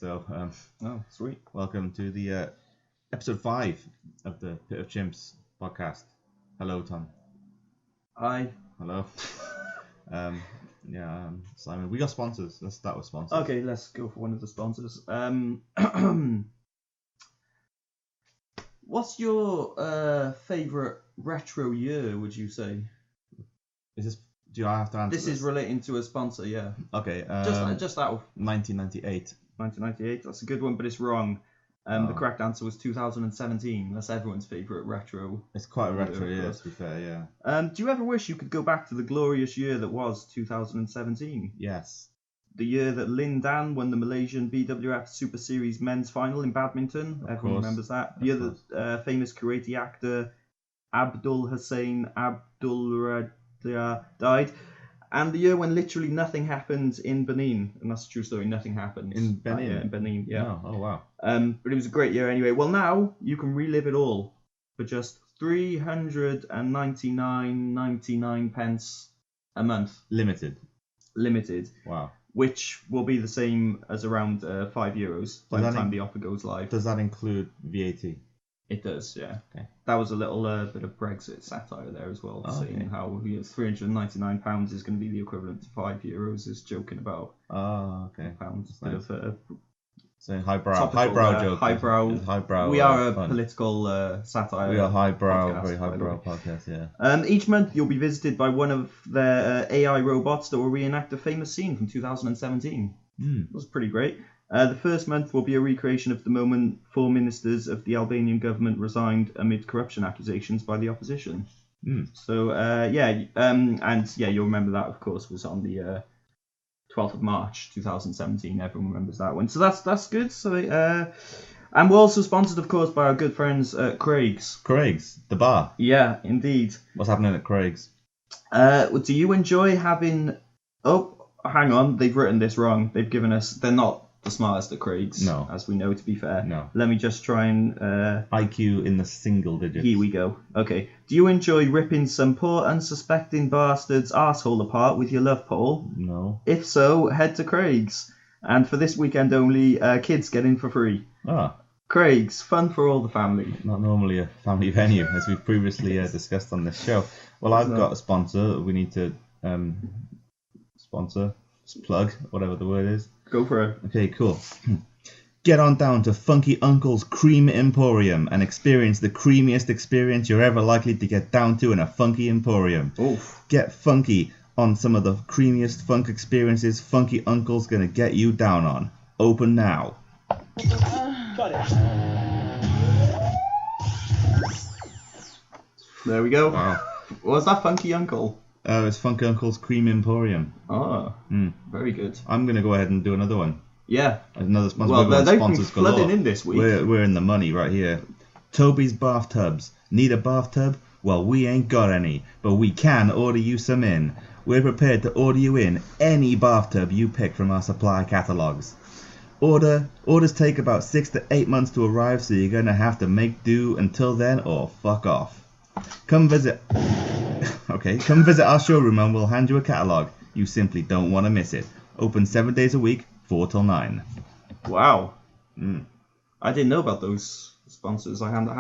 So, Oh, sweet. welcome to the episode 5 of the Pit of Chimps podcast. Hello, Tom. Hi. Hello. Simon. We got sponsors. Let's start with sponsors. Okay, let's go for one of the sponsors. What's your favourite retro year, would you say? Is this? Do I have to answer This is relating to a sponsor, yeah. Okay. Just out of 1998. 1998. That's a good one, but it's wrong. The correct answer was 2017. That's everyone's favourite retro. It's quite a retro year, to be fair, yeah. Do you ever wish you could go back to the glorious year that was 2017? Yes. The year that Lin Dan won the Malaysian BWF Super Series men's final in badminton. Everyone remembers that. The year that famous Kuwaiti actor Abdul Hussein Abdul died. And the year when literally nothing happened in Benin. And that's a true story, nothing happened. In Benin? In Benin, yeah. Oh, wow. But it was a great year anyway. Well, now you can relive it all for just 399.99 pence a month. Limited. Wow. Which will be the same as around €5 by the time the offer goes live. Does that include VAT? It does, yeah. Okay. That was a little bit of Brexit satire there as well, saying how £399 is going to be the equivalent to €5. Is joking about. Oh, okay. Pounds. Saying highbrow joke. Highbrow. We are a political satire. We are highbrow, podcast, very highbrow podcast, yeah. Each month you'll be visited by one of their AI robots that will reenact a famous scene from 2017. That was pretty great. The first month will be a recreation of the moment 4 ministers of the Albanian government resigned amid corruption accusations by the opposition. So, you'll remember that, of course, was on the 12th of March 2017. Everyone remembers that one. So that's good. So, and we're also sponsored, of course, by our good friends at Craig's. Craig's, the bar. Yeah, indeed. What's happening at Craig's? Do you enjoy having... Oh, hang on. They've written this wrong. They've given us... They're not the smartest at Craig's. No. As we know, to be fair. No. Let me just try and... IQ in the single digits. Here we go. Okay. Do you enjoy ripping some poor unsuspecting bastard's arsehole apart with your love pole? No. If so, head to Craig's. And for this weekend only, kids get in for free. Craig's, fun for all the family. Not normally a family venue, as we've previously discussed on this show. Well, I've got a sponsor. We need to sponsor, plug, whatever the word is. Go for it. Okay, cool. Get on down to Funky Uncle's Cream Emporium and experience the creamiest experience you're ever likely to get down to in a funky emporium. Oof. Get funky on some of the creamiest funk experiences Funky Uncle's gonna get you down on. Open now. Got it. There we go. Wow. Was that Funky Uncle? It's Funky Uncle's Cream Emporium. Oh, very good. I'm gonna go ahead and do another one. Yeah. Another sponsor. Well, they've been flooding in this week. We're in the money right here. Toby's Bathtubs. Need a bathtub? Well, we ain't got any, but we can order you some in. We're prepared to order you in any bathtub you pick from our supply catalogs. Orders take about 6 to 8 months to arrive, so you're gonna have to make do until then or fuck off. Come visit our showroom and we'll hand you a catalogue. You simply don't want to miss it. Open 7 days a week, 4 till 9. Wow. I didn't know about those sponsors. I haven't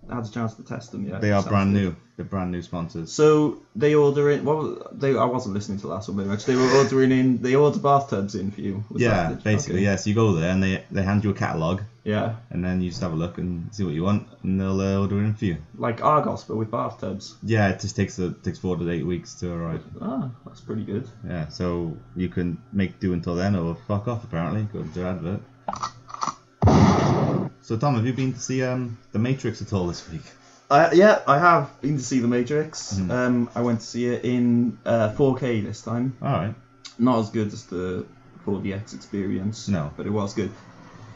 had a chance to test them yet. They are brand new. They're brand new sponsors. So they order in. I wasn't listening to the last one very much. They were ordering in. They order bathtubs in for you. Basically, okay. Yes. You go there and they hand you a catalogue. Yeah. And then you just have a look and see what you want, and they'll order in for you. Like Argos, but with bathtubs. Yeah, it just takes 4 to 8 weeks to arrive. Ah, that's pretty good. Yeah, so you can make do until then or fuck off. Apparently, go to their advert. So Tom, have you been to see The Matrix at all this week? Yeah, I have been to see The Matrix. I went to see it in 4K this time. All right. Not as good as the 4DX experience. No. But it was good.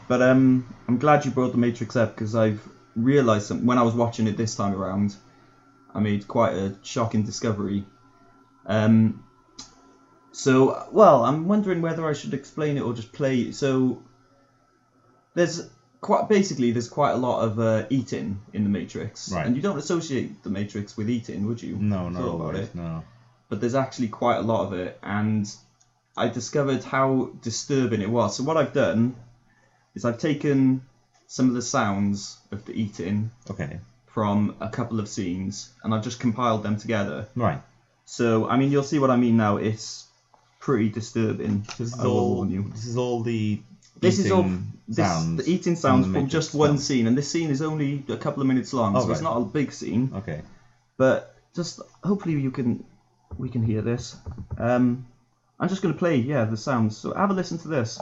But I'm glad you brought The Matrix up because I've realised something. When I was watching it this time around, I made quite a shocking discovery. I'm wondering whether I should explain it or just play it. So there's quite a lot of eating in The Matrix. Right. And you don't associate The Matrix with eating, would you? No, not Thought about always, it. no. But there's actually quite a lot of it, and I discovered how disturbing it was. So what I've done, is I've taken some of the sounds of the eating Okay. from a couple of scenes, and I've just compiled them together. Right. So, I mean, you'll see what I mean now. It's pretty disturbing. This is I will all. warn you. This is all the. This is all sounds the eating sounds from from the just Matrix one film. scene, and this scene is only a couple of minutes long, Oh, so it's right. not a big scene. Okay. But just hopefully we can hear this. I'm just going to play the sounds. So have a listen to this.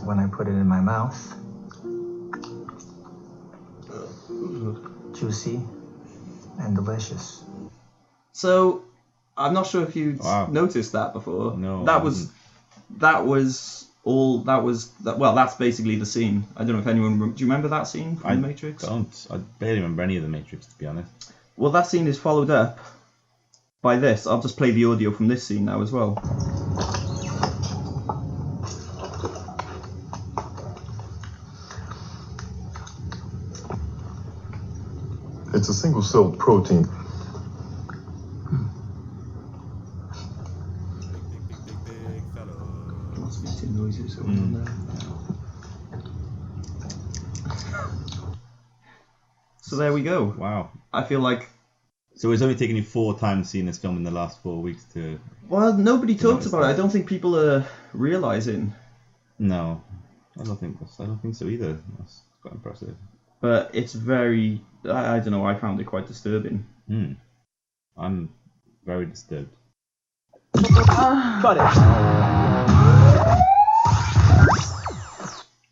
When I put it in my mouth, juicy and delicious. So I'm not sure if you'd Wow. noticed that before. No, That I was didn't. That's basically the scene. I don't know if anyone do you remember that scene from I The Matrix? don't. I barely remember any of the Matrix, to be honest. Well, that scene is followed up by this. I'll just play the audio from this scene now as well. It's a single-celled protein. Lots of eating noises going on there. So there we go. Wow. I feel like, So it's only taken you 4 times seeing this film in the last 4 weeks to. well, nobody talks notice about it. that. I don't think people are realising. No, I don't think so either. That's quite impressive. But it's very, I don't know, I found it quite disturbing. I'm very disturbed. Cut it.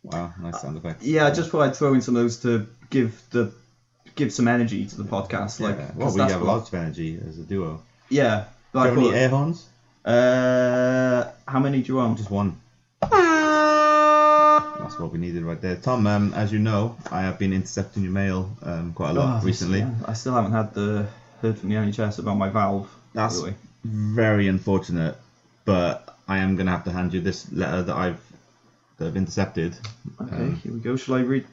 Wow, nice sound effects. Yeah, I just thought I'd throw in some of those to give some energy to the podcast. Like, Yeah. 'cause Well, we that's have what- lots of energy as a duo. Yeah. Do But you I have any thought, air horns? how many do you want? Just one. That's what we needed right there. Tom, as you know, I have been intercepting your mail quite a lot recently. Yeah, I still haven't heard from the NHS about my valve. That's by the way. very unfortunate, but I am going to have to hand you this letter that I've intercepted. Okay, here we go. Shall I read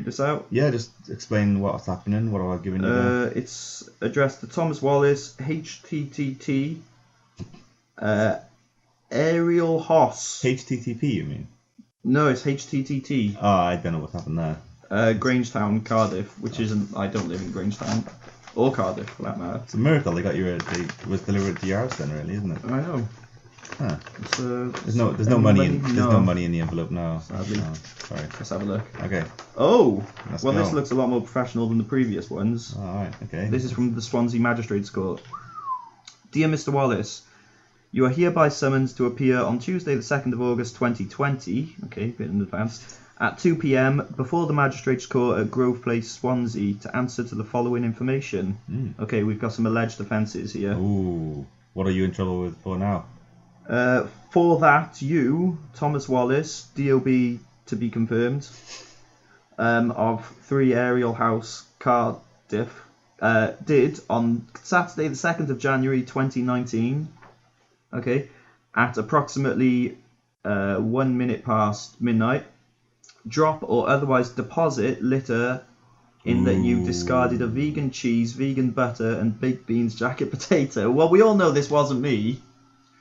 this out? Yeah, just explain what's happening, what I've given you there. It's addressed to Thomas Wallace, HTTT, Ariel Hoss. HTTP, you mean? No, it's HTTT. Oh, I don't know what's happened there. Grangetown, Cardiff, which isn't. I don't live in Grangetown or Cardiff for that matter. It's a miracle they was delivered to your house then, really, isn't it? I know. Huh. It's, There's no money in there's no money in the envelope now. Sadly. No, sorry. Let's have a look. Okay. Oh, Let's well, go. this looks a lot more professional than the previous ones. All right. Okay. This is from the Swansea Magistrates Court. Dear Mr. Wallace, you are hereby summoned to appear on Tuesday, the 2nd of August 2020, okay, a bit in advance, at 2 p.m. before the Magistrates Court at Grove Place, Swansea, to answer to the following information. Okay, we've got some alleged offences here. Ooh. What are you in trouble with for now? For that, you, Thomas Wallace, DOB to be confirmed, of 3 Ariel House, Cardiff, did on Saturday the 2nd of January 2019, okay, at approximately 1 minute past midnight, drop or otherwise deposit litter in that you discarded a vegan cheese, vegan butter and baked beans jacket potato. Well, we all know this wasn't me.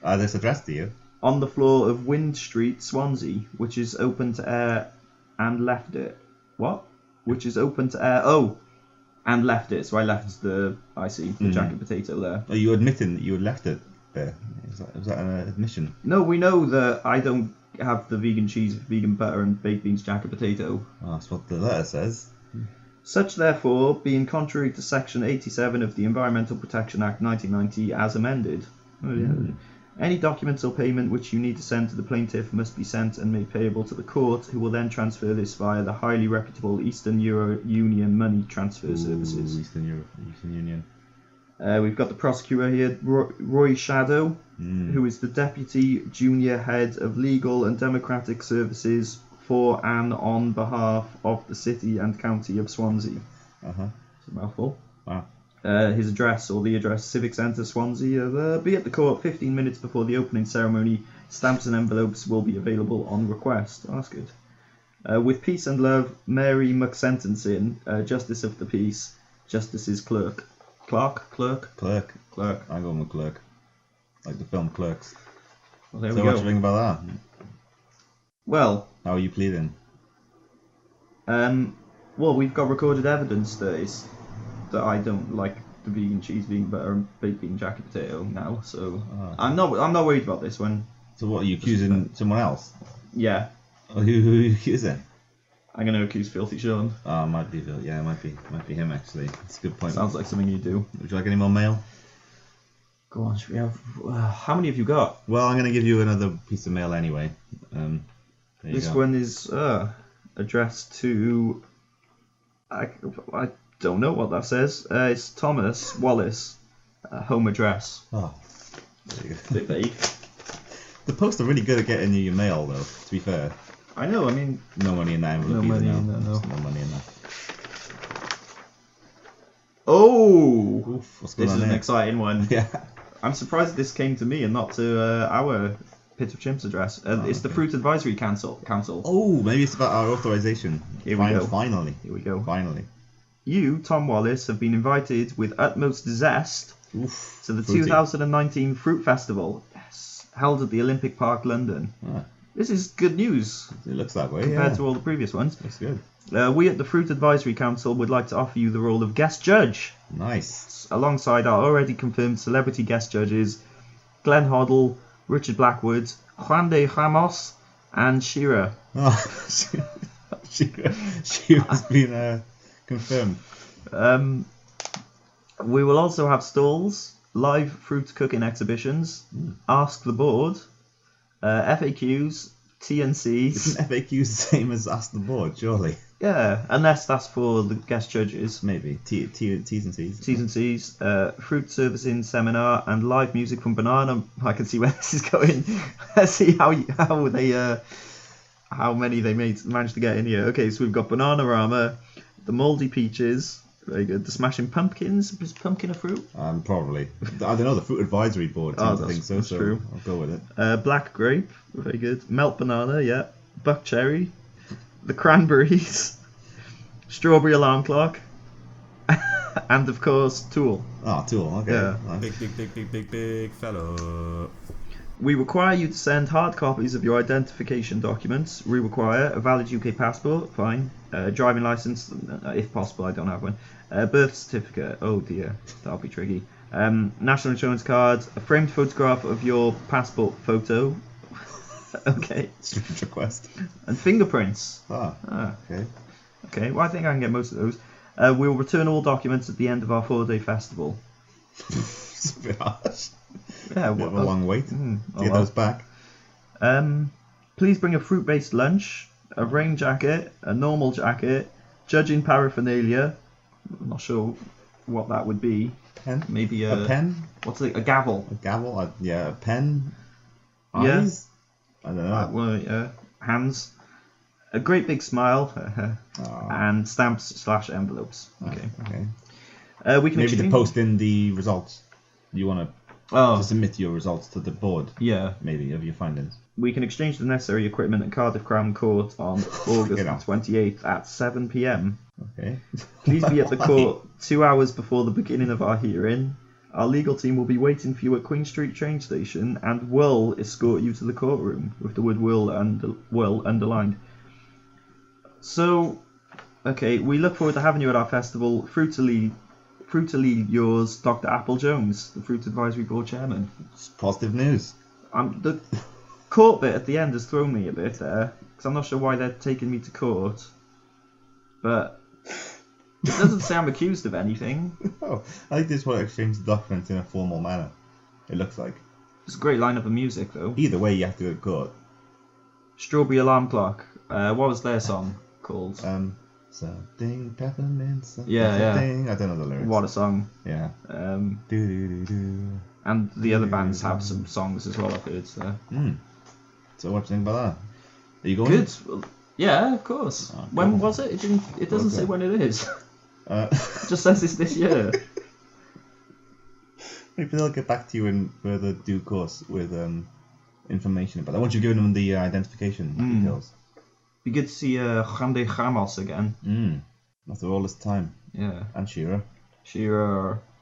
This addressed to you. On the floor of Wind Street, Swansea, which is open to air and left it. What? Which is open to air. Oh, and left it. So I left the jacket potato there. Are you admitting that you had left it there? Is that an admission? No, we know that I don't have the vegan cheese, vegan butter and baked beans jacket potato. Oh, that's what the letter says. Such, therefore, being contrary to Section 87 of the Environmental Protection Act 1990 as amended. Oh, yeah. Any documents or payment which you need to send to the plaintiff must be sent and made payable to the court, who will then transfer this via the highly reputable Eastern Euro Union money transfer services. Eastern Union. We've got the prosecutor here, Roy Shadow, who is the Deputy Junior Head of Legal and Democratic Services for and on behalf of the City and County of Swansea. Uh-huh. It's a mouthful. Wow. His address, or the address, Civic Centre, Swansea. Be at the court 15 minutes before the opening ceremony. Stamps and envelopes will be available on request. Oh, that's good. With peace and love, Mary McSentencing, Justice of the Peace, Justice's clerk. Clerk. I go with Clerk. Like the film Clerks. Well, there So we what go. do you think about that? Well, How are you pleading? well, we've got recorded evidence that I don't like the vegan cheese, vegan butter, and baked bean jacket potato now. So I'm not worried about this one. So what, are you accusing someone else? Yeah, Or who are you accusing? I'm gonna accuse Filthy Sean. Oh, it might be him actually. That's a good point. Sounds like something you do. Would you like any more mail? Go on, should we have? How many have you got? Well, I'm going to give you another piece of mail anyway. There you This go. one is addressed to. I don't know what that says. It's Thomas Wallace, home address. Oh, there you go. Bit vague. The post are really good at getting you your mail, though. To be fair, I know. I mean, no money in that envelope. No either, money in that, no. There's no money in that. oh, Oof, what's going this on is an there? exciting one. Yeah. I'm surprised this came to me and not to our Pit of Chimps address. It's the okay. Fruit Advisory Council. Oh, maybe it's about our authorization. Here we go. Finally. Here we go. Finally. You, Tom Wallace, have been invited with utmost zest Oof. to the Fruity. 2019 Fruit Festival, yes, held at the Olympic Park, London. Ah, This is good news it looks that way. compared Yeah. to all the previous ones. Looks good. We at the Fruit Advisory Council would like to offer you the role of guest judge, Nice. alongside our already confirmed celebrity guest judges, Glenn Hoddle, Richard Blackwood, Juan de Ramos, and Shira. Oh, she has been confirmed. We will also have stalls, live fruit cooking exhibitions, Ask the Board, FAQs, T&Cs. Isn't FAQ the same as Ask the Board, surely? Yeah, unless that's for the guest judges. Maybe. T's and C's. T's and C's, fruit servicing seminar, and live music from Banana. I can see where this is going. Let's see how many they managed to get in here. Okay, so we've got Bananarama, the Mouldy Peaches, very good. The Smashing Pumpkins. Is pumpkin a fruit? Probably. I don't know, the Fruit Advisory Board tends to think so, that's so true. I'll go with it. Black Grape, very good. Melt Banana, yeah. Buck Cherry, the Cranberries, Strawberry Alarm Clock, and of course Tool. Ah, Tool, okay. Yeah. Nice. Big fellow. We require you to send hard copies of your identification documents. We require a valid UK passport, fine. Driving license, if possible, I don't have one. Birth certificate, oh dear, that'll be tricky. National insurance card, a framed photograph of your passport photo. Okay. Strange request. And fingerprints. Ah, okay. Okay, well I think I can get most of those. We will return all documents at the end of our 4-day festival. It's a bit harsh. Yeah, Bit of a long wait to oh get well. those back. Please bring a fruit-based lunch, a rain jacket, a normal jacket, judging paraphernalia. I'm not sure what that would be. Pen? Maybe A pen? What's it? A gavel. A gavel? A pen? Yeah. Eyes? I don't know. Well, hands. A great big smile. Oh, And stamps/envelopes. Okay. okay. We can Maybe to exchange- post in the results. You want Oh, to submit your results to the board, yeah. maybe, of your findings. We can exchange the necessary equipment at Cardiff Crown Court on August Get on. 28th at 7 p.m. Okay. Please be at the court 2 hours before the beginning of our hearing. Our legal team will be waiting for you at Queen Street train station and will escort you to the courtroom with the word will underlined. So, okay, we look forward to having you at our festival. Fruitily yours, Dr. Apple Jones, the Fruit Advisory Board Chairman. It's positive news. The court bit at the end has thrown me a bit there, because I'm not sure why they're taking me to court. But it doesn't say I'm accused of anything. Oh, I think they just want to exchange the documents in a formal manner. It looks like. It's a great lineup of music, though. Either way, you have to go to court. Strawberry Alarm Clock. What was their song called? Something peppermint. Something, Yeah, yeah. something. I don't know the lyrics. What a song. Yeah. Um, Do do do do. and the other bands have some songs as well, I've heard. So. So what do you think about that? Are you going? Good. Well, yeah, of course. Oh, when cool. was it? It doesn't say Okay. when it is. Uh, It just says it's this year. Maybe they'll get back to you in further due course with information about that. Once you've given them the identification details. Be good to see Grande Gamos again. After all this time. Yeah. And Shearer.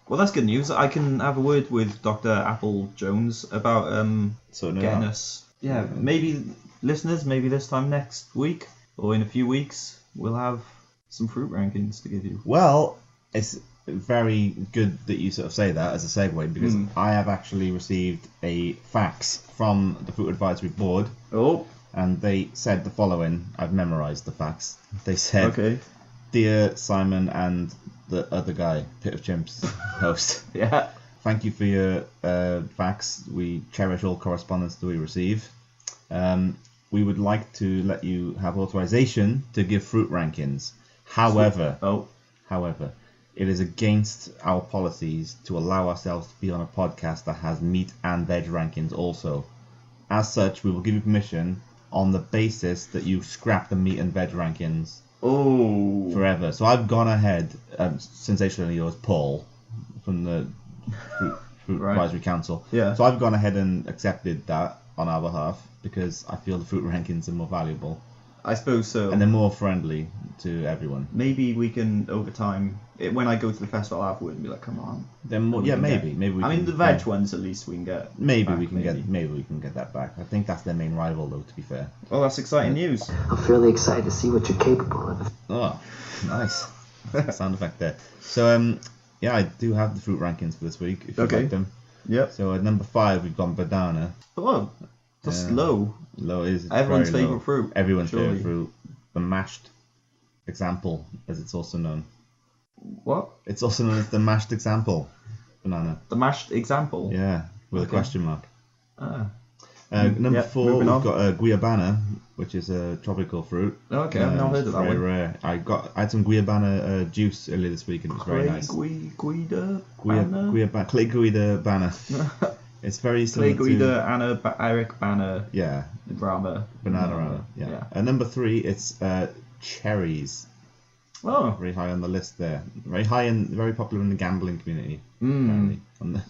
Well, that's good news. I can have a word with Dr. Apple Jones about getting us. Yeah, maybe listeners, maybe this time next week or in a few weeks, we'll have some fruit rankings to give you. Well, it's very good that you sort of say that as a segue, because I have actually received a fax from the Fruit Advisory Board. Oh. And they said the following. I've memorised the fax. They said, okay. Dear Simon and the other guy, Pit of Chimps host. Yeah. Thank you for your fax. We cherish all correspondence that we receive. We would like to let you have authorization to give fruit rankings. However, it is against our policies to allow ourselves to be on a podcast that has meat and veg rankings also. As such, we will give you permission on the basis that you scrap the meat and veg rankings forever. So I've gone ahead, sensationally yours, Paul, from the Fruit Advisory Council. Yeah. So I've gone ahead and accepted that on our behalf because I feel the fruit rankings are more valuable. I suppose so. And they're more friendly to everyone. Maybe we can, over time, when I go to the festival afterward, and be like, come on. They're more, maybe we. I mean, the veg ones at least we can get. Maybe we can get that back. I think that's their main rival, though. To be fair. Well, that's exciting news. I'm fairly excited to see what you're capable of. Oh, nice sound effect there. So yeah, I do have the fruit rankings for this week. If you like them. Yep. So at number 5 we've gone banana. Oh, that's low. Low is everyone's very favourite low. fruit. Everyone's favourite fruit. The mashed example, as it's also known. What? It's also known as the mashed example banana. The mashed example? Yeah, with a question mark. Number 4 we've got guiabana, which is a tropical fruit. Okay, I've not heard of that very one. Rare. I had some guiabana juice earlier this week and it was very nice. Guida Clay guiabana. It's very similar to Anna Eric Banner. Yeah. Drama. Banana. Yeah. At number 3, it's cherries. Oh. Very high on the list there. Very high and very popular in the gambling community. Apparently.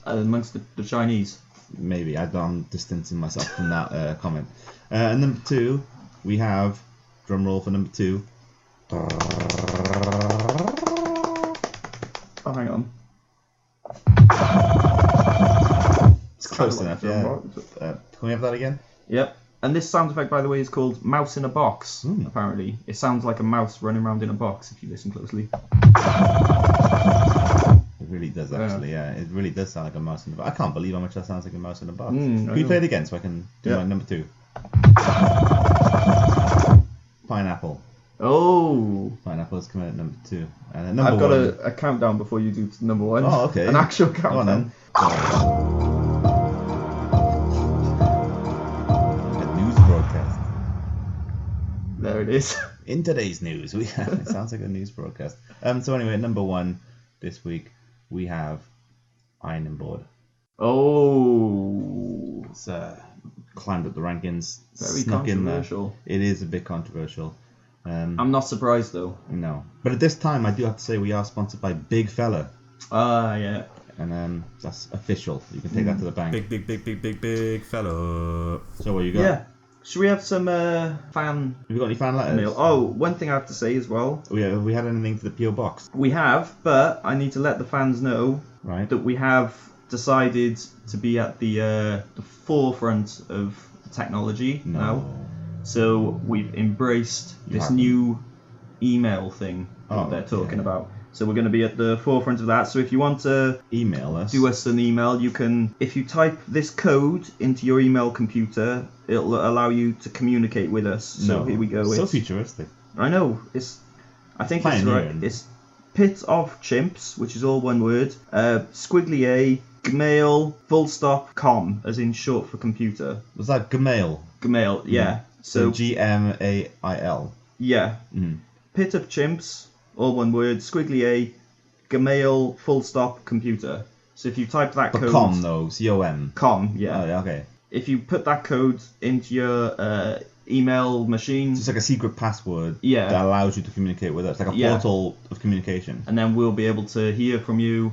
Amongst the Chinese. Maybe. I'm distancing myself from that comment. And number 2, we have, drum roll for number 2. Oh, hang on. It's close enough, yeah. Can we have that again? Yep. And this sound effect, by the way, is called mouse in a box, apparently. It sounds like a mouse running around in a box if you listen closely. It really does, actually, yeah. It really does sound like a mouse in a box. I can't believe how much that sounds like a mouse in a box. Can we play it again so I can do my number 2? Pineapple. Oh. Pineapple is coming at number 2. And number I've got 1. a countdown before you do number 1. Oh, okay. An actual countdown. Go on then. There it is. In today's news, it sounds like a news broadcast. So anyway, at number 1 this week, we have ironing board. Oh. It's climbed up the rankings. Very snuck controversial. In there. It is a bit controversial. I'm not surprised though. No. But at this time, I do have to say we are sponsored by Big Fella. Yeah. And that's official. You can take that to the bank. Big fellow. So what you got? Yeah. Should we have some fan... Have you got any fan letters? mail? Oh, one thing I have to say as well. Have we had anything for the P.O. Box? We have, but I need to let the fans know that we have decided to be at the forefront of technology now. So we've embraced this new email thing that they're talking about. So we're going to be at the forefront of that. So if you want to email us, do us an email, you can. If you type this code into your email computer, it'll allow you to communicate with us. So here we go. So futuristic. I know. I think it's right. It's Pit of Chimps, which is all one word. Squiggly A, Gmail, full stop, com, as in short for computer. Was that Gmail? Gmail, yeah. So Gmail. Yeah. Pit of Chimps. All one word, squiggly A, Gmail, full stop, computer. So if you type that code... com though, C-O-M. Com, yeah. Oh, yeah, okay. If you put that code into your email machine... So it's like a secret password that allows you to communicate with us, like a portal of communication. And then we'll be able to hear from you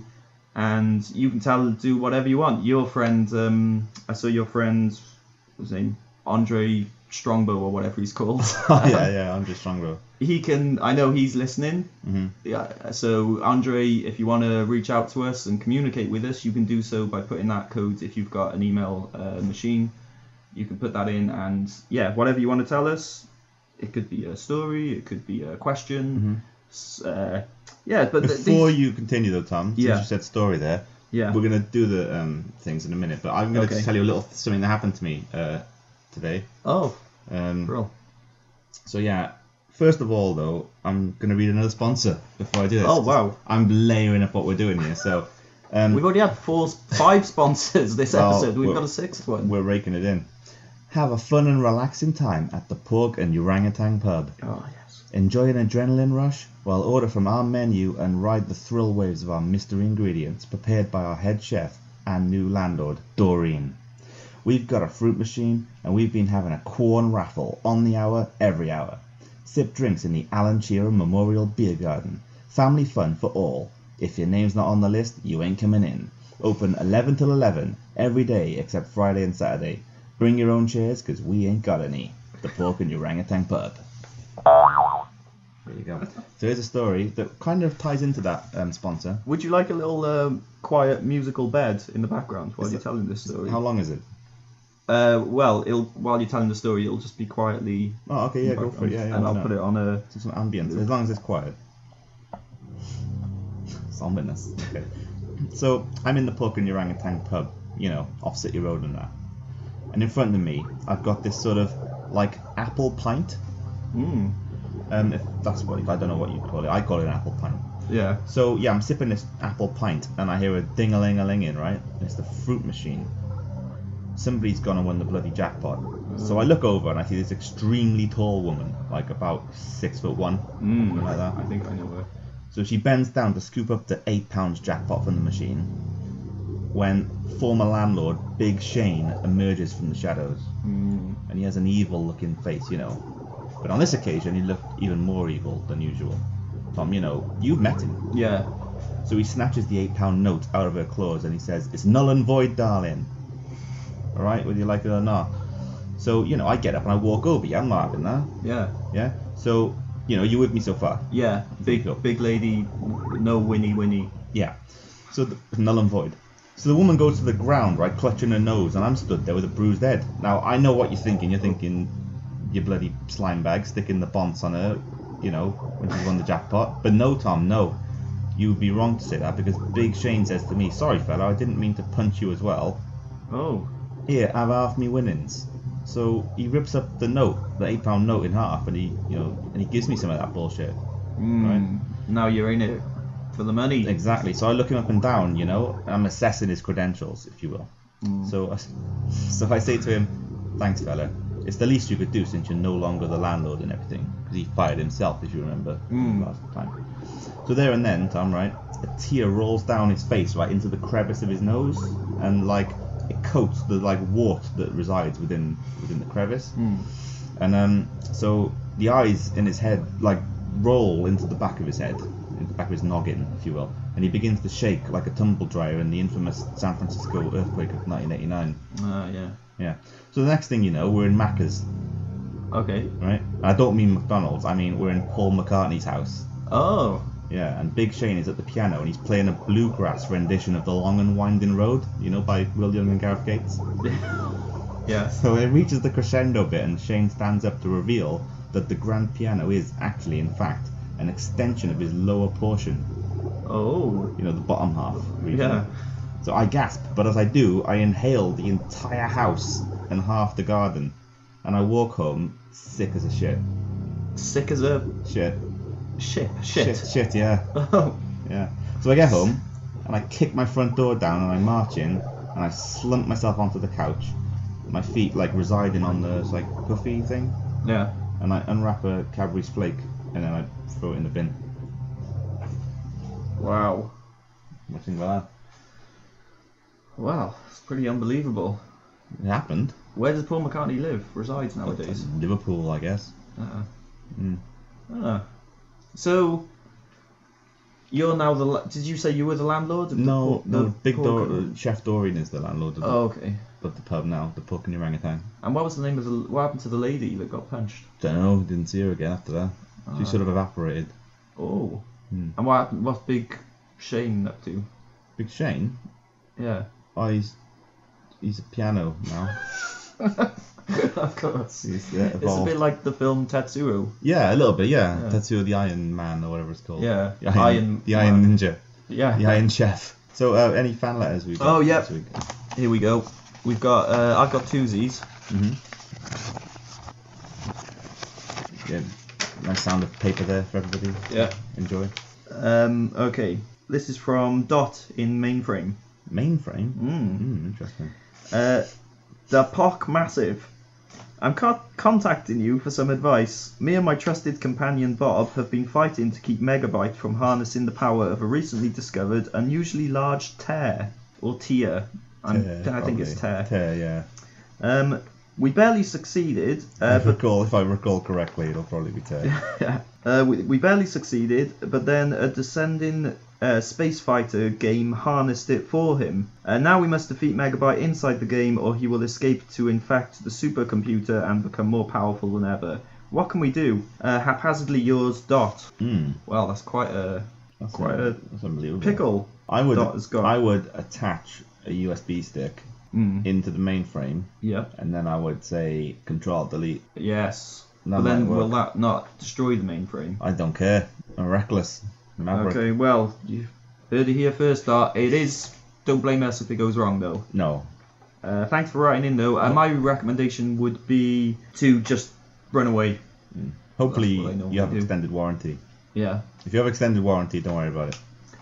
and you can do whatever you want. Your friend, I saw your friend, what's his name, Andre Strongbow or whatever he's called. yeah, Andre Strongbow. I know he's listening. Mm-hmm. Yeah. So Andre, if you want to reach out to us and communicate with us, you can do so by putting that code. If you've got an email machine, you can put that in, and yeah, whatever you want to tell us. It could be a story, it could be a question. But before you continue though, Tom, since you said story there, yeah, we're gonna do the things in a minute, but I'm gonna just tell you a little something that happened to me today. Oh, bro. So yeah, first of all though, I'm gonna read another sponsor before I do this. Oh wow! I'm layering up what we're doing here. So we've already had 5 sponsors this episode. We've got a 6th one. We're raking it in. Have a fun and relaxing time at the Pork and Orangutan pub. Oh, yes. Enjoy an adrenaline rush while order from our menu and ride the thrill waves of our mystery ingredients prepared by our head chef and new landlord, Doreen. We've got a fruit machine and we've been having a corn raffle on the hour, every hour. Sip drinks in the Alan Shearer Memorial Beer Garden. Family fun for all. If your name's not on the list, you ain't coming in. Open 11 till 11 every day except Friday and Saturday. Bring your own chairs, because we ain't got any. The Pork and Orangutan pub. There you go. So here's a story that kind of ties into that sponsor. Would you like a little quiet musical bed in the background while you're telling this story? How long is it? While you're telling the story, it'll just be quietly... Oh, okay, yeah, go for it. Yeah, and I'll put it on a... Some ambience, as long as it's quiet. Somberness. Okay. So, I'm in the Pork and Orangutan pub, off City Road and that. And in front of me, I've got this sort of like apple pint. If that's what I don't know what you call it. I call it an apple pint. Yeah. So yeah, I'm sipping this apple pint, and I hear a ding-a-ling-a-linging, right? And it's the fruit machine. Somebody's gone and won the bloody jackpot. So I look over and I see this extremely tall woman, like about 6'1", something like that. I think I know her. So she bends down to scoop up the £8 jackpot from the machine. When former landlord Big Shane emerges from the shadows, and he has an evil-looking face, But on this occasion, he looked even more evil than usual. Tom, you've met him. Yeah. So he snatches the £8 note out of her claws and he says, "It's null and void, darling. All right, whether you like it or not." So I get up and I walk over. Yeah, I'm not having that. Yeah. Yeah. So you with me so far? Yeah. Big lady, no winnie. Yeah. So null and void. So the woman goes to the ground, right, clutching her nose, and I'm stood there with a bruised head. Now, I know what you're thinking. You're thinking, you bloody slime bag, sticking the bonds on her, when she won the jackpot. But no, Tom, no. You would be wrong to say that, because Big Shane says to me, "Sorry, fella, I didn't mean to punch you as well. Oh. Here, have half me winnings." So he rips up the note, the £8 note in half, and he gives me some of that bullshit. Right? Now you're in it for the money. Exactly. So I look him up and down, I'm assessing his credentials, if you will. So I say to him, "Thanks, fella. It's the least you could do since you're no longer the landlord and everything." Because he fired himself, if you remember, last time. So there and then, Tom, right, a tear rolls down his face, right, into the crevice of his nose, and it coats the wart that resides within the crevice. And so the eyes in his head roll into the back of his head, into the back of his noggin, if you will, and he begins to shake like a tumble dryer in the infamous San Francisco earthquake of 1989. Yeah. Yeah. So the next thing you know, we're in Macca's. Okay. Right? And I don't mean McDonald's. I mean we're in Paul McCartney's house. Oh. Yeah, and Big Shane is at the piano and he's playing a bluegrass rendition of The Long and Winding Road, by Will Young and Gareth Gates. Yeah. So it reaches the crescendo bit and Shane stands up to reveal that the grand piano is actually, in fact, an extension of his lower portion. Oh. The bottom half region. Yeah. So I gasp, but as I do, I inhale the entire house and half the garden. And I walk home sick as a shit. Sick as a... Shit. Shit, yeah. Oh. Yeah. So I get home, and I kick my front door down, and I march in, and I slump myself onto the couch, my feet residing on the puffy thing. Yeah. And I unwrap a Cadbury's flake, and then I throw it in the bin. Wow. What do you think about that? Wow, it's pretty unbelievable. It happened. Where does Paul McCartney resides nowadays? Liverpool, I guess. So, You're now did you say you were the landlord? Of No, Pork and- Chef Dorian is the landlord of Oh, okay. the pub now, the Pork and the Orangutan. And what was the name of what happened to the lady that got punched? Don't know, didn't see her again after that. She sort of evaporated. Oh. Hmm. And what happened? What's Big Shane up to? Big Shane? Yeah. Oh, he's a piano now. Of course. He's It's a evolved. bit like the film Tetsuo. Yeah, a little bit, yeah. Yeah. Tetsuo the Iron Man or whatever it's called. Yeah. The Iron Ninja. Yeah. The Iron Chef. So, any fan letters we've got Oh, yep. this week? Here we go. We've got. I've got twosies. Yeah, nice sound of paper there for everybody. Yeah. Enjoy. Okay. This is from Dot in Mainframe. Mainframe? Interesting. The POC Massive. I'm contacting you for some advice. Me and my trusted companion Bob have been fighting to keep Megabyte from harnessing the power of a recently discovered, unusually large tear. Or tear. I think it's tear. Tear, yeah. We barely succeeded. If I recall correctly, it'll probably be tear. We barely succeeded, but then a descending space fighter game harnessed it for him. Now we must defeat Megabyte inside the game, or he will escape to infect the supercomputer and become more powerful than ever. What can we do? Haphazardly yours, Dot. Well, that's quite a That's unbelievable. pickle. Dot has got. I would attach a USB stick into the mainframe, and then I would say Control Delete. Yes. That But then might work. will that not destroy the mainframe? I don't care. I'm reckless. Maverick. Okay, well, you heard it here first, Dot. It is. Don't blame us if it goes wrong, though. No. Thanks for writing in, though. My recommendation would be to just run away. Hopefully That's what I normally you have do. extended warranty. Yeah. If you have extended warranty, don't worry about it.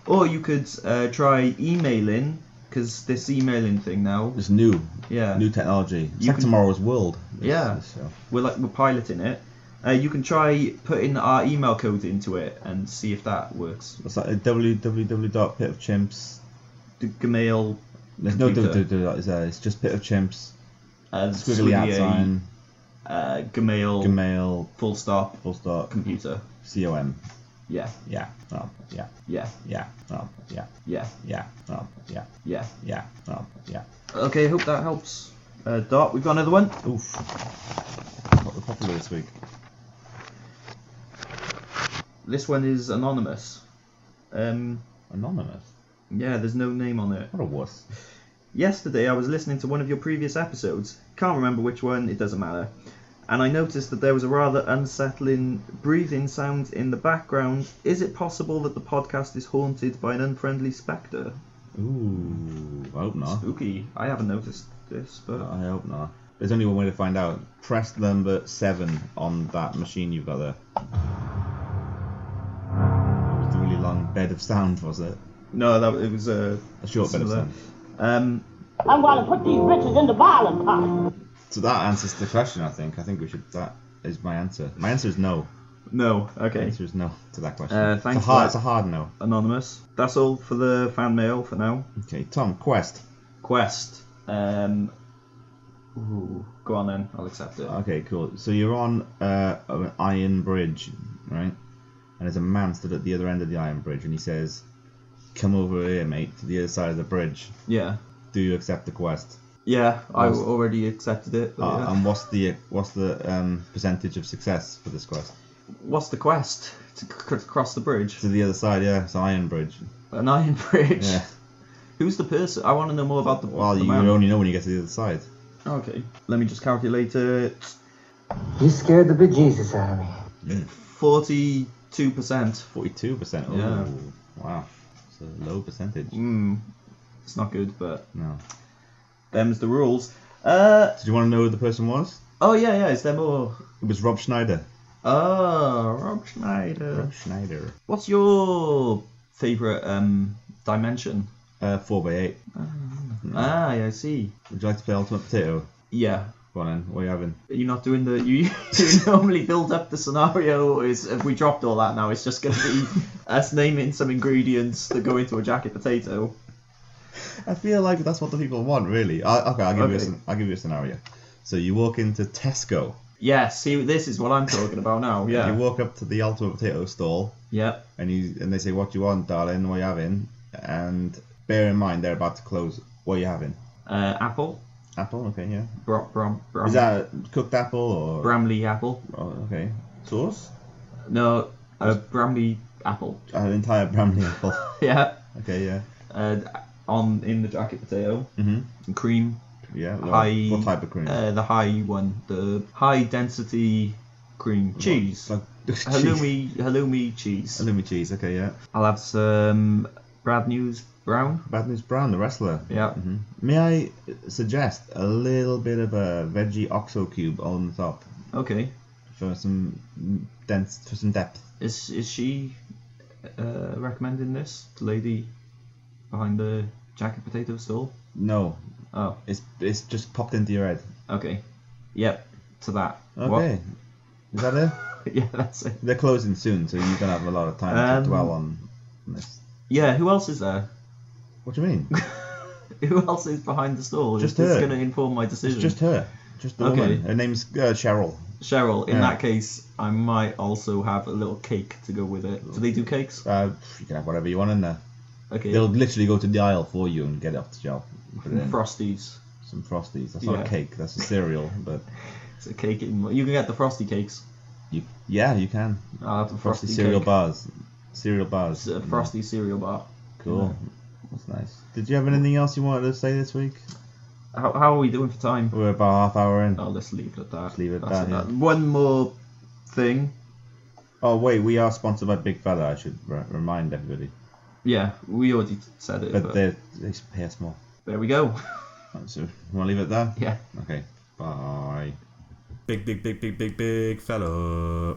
Or you could try emailing, because this emailing thing now. It's new. Yeah. New technology. It's You like can- tomorrow's world. Yeah. We're piloting it. You can try putting our email code into it and see if that works. What's that? www.pitofchimps. The Gmail. There's no Computer. www. It's just Pit of Chimps. Squiggly Swiggy, at sign. Gmail. Gmail. Full stop. Full stop. Computer. COM. Yeah. Yeah. Oh, yeah. Yeah. Yeah. Oh, yeah. Yeah. Yeah. Oh, yeah. Yeah. Yeah. Oh, yeah. Okay, hope that helps. Dot, we've got another one. Oof. What was popular this week? This one is anonymous. Anonymous. Yeah, there's no name on it. What a wuss. Yesterday I was listening to one of your previous episodes. Can't remember which one, it doesn't matter. And I noticed that there was a rather unsettling breathing sound in the background. Is it possible that the podcast is haunted by an unfriendly spectre? Ooh. I hope not. Spooky. I haven't noticed this, but... I hope not. There's only one way to find out. Press number 7 on that machine you've got there. It was the really long bed of sound, was it? No, it was a short bed of sound. I'm going to put these bitches in the boiling pot. So that answers the question, I think. I think we should. That is my answer. My answer is no. No, My okay. answer is no to that question. Thanks it's for that. It's a hard no. Anonymous. That's all for the fan mail for now. Okay, Tom, Quest. Quest. Ooh, go on then, I'll accept it. Okay, cool. So you're on an iron bridge, right? And there's a man stood at the other end of the iron bridge, and he says, "Come over here, mate, to the other side of the bridge. Yeah. Do you accept the quest?" Yeah, I Was- already accepted it. But yeah. And what's the percentage of success for this quest? What's the quest? To cross the bridge? To the other side, yeah. It's an iron bridge. An iron bridge? Yeah. Who's the person? I want to know more about the Well, the you man. only know when you get to the other side. Okay, let me just calculate it. You scared the bejesus out of me. 42%. 42%. Oh, Yeah. wow. It's a low percentage. It's not good, but No. them's the rules. Did you want to know who the person was? Oh yeah, is there more? It was Rob Schneider. Oh, Rob Schneider. Rob Schneider. What's your favourite dimension? 4x8. Ah, yeah, I see. Would you like to play Ultimate Potato? Yeah. Go on then. What are you having? You're not doing the... You normally build up the scenario. If we dropped all that now, it's just going to be us naming some ingredients that go into a jacket potato. I feel like that's what the people want, really. I'll give you a scenario. So you walk into Tesco, Yeah, see, this is what I'm talking about now. You Yeah. walk up to the ultimate potato stall, Yeah. and they say, "What do you want, darling? What are you having?" And bear in mind they're about to close. What are you having? Apple. Apple. Okay, yeah. Bramley. Is that cooked apple or? Bramley apple? Oh, okay. Sauce? No, Bramley apple. An entire Bramley apple. Yeah. Okay, yeah. In the jacket potato. Mhm. Some cream. Yeah. High. What type of cream? The high one. The high density cream cheese. Like Halloumi cheese. Halloumi cheese. Okay, yeah. I'll have some Bad News Brown. Bad News Brown, the wrestler. Yeah. Mm-hmm. May I suggest a little bit of a veggie oxo cube on the top Okay. for some depth? Is she recommending this? The lady behind the jacket potato stall? No, Oh, it's just popped into your head. okay. Yep, to that. Okay, is that it? What? Yeah, that's it. They're closing soon, so you don't have a lot of time to dwell on this. Yeah, who else is there? What do you mean? Who else is behind the stall? Just Is this her. going to inform my decision? It's just her, just the Okay. woman. Her name's Cheryl. Cheryl, in Yeah. that case, I might also have a little cake to go with it. Do they do cakes? You can have whatever you want in there. Okay. They'll literally go to the aisle for you and get it off the shelf. and Put it in. Frosties. Some Frosties. That's not Yeah. a cake. That's a cereal. But It's a cake. You can get the Frosty cakes. you can. I'll have the Frosty Frosty cereal cake. bars. Cereal bars. It's a Frosty cereal bar. Cool. That's nice. Did you have anything else you wanted to say this week? How are we doing for time? We're about half hour in. Oh, let's leave it at that. Let's leave it at That's that, it. One more thing. Oh wait, we are sponsored by Big Fella. I should remind everybody. Yeah, we already said it. But they pay us more. There we go. So you want to leave it there? Yeah. Okay. Bye. Big fella.